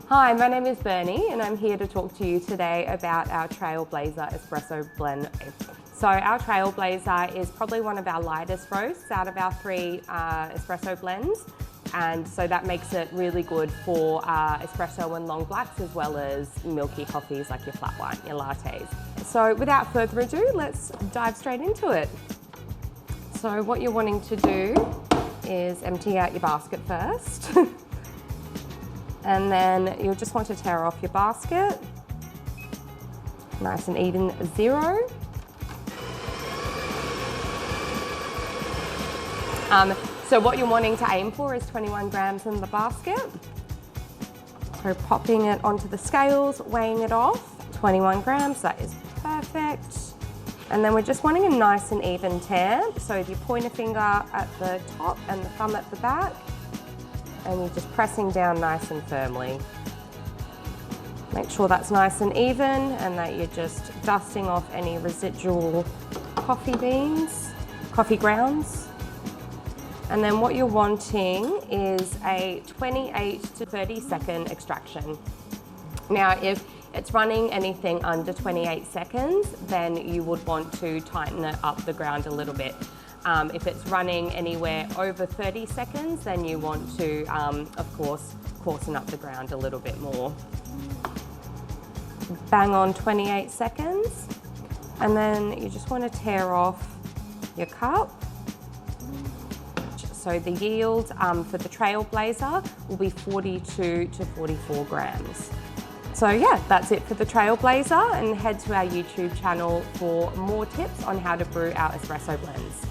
Hi, my name is Bernie and I'm here to talk to you today about our Trailblazer Espresso Blend. So our Trailblazer is probably one of our lightest roasts out of our three espresso blends, and so that makes it really good for espresso and long blacks as well as milky coffees like your flat white, your lattes. So without further ado, let's dive straight into it. So what you're wanting to do is empty out your basket first. And then you'll just want to tear off your basket. Nice and even zero. So what you're wanting to aim for is 21 grams in the basket. So popping it onto the scales, weighing it off, 21 grams, that is perfect. And then we're just wanting a nice and even tear. So if you pointer finger at the top and the thumb at the back, and you're just pressing down nice and firmly. Make sure that's nice and even and that you're just dusting off any residual coffee grounds. And then what you're wanting is a 28 to 30 second extraction. Now, if it's running anything under 28 seconds, then you would want to tighten it up the ground a little bit. If it's running anywhere over 30 seconds, then you want to, of course, coarsen up the ground a little bit more. Bang on 28 seconds, and then you just want to tear off your cup. So the yield for the Trailblazer will be 42 to 44 grams. So yeah, that's it for the Trailblazer, and head to our YouTube channel for more tips on how to brew our espresso blends.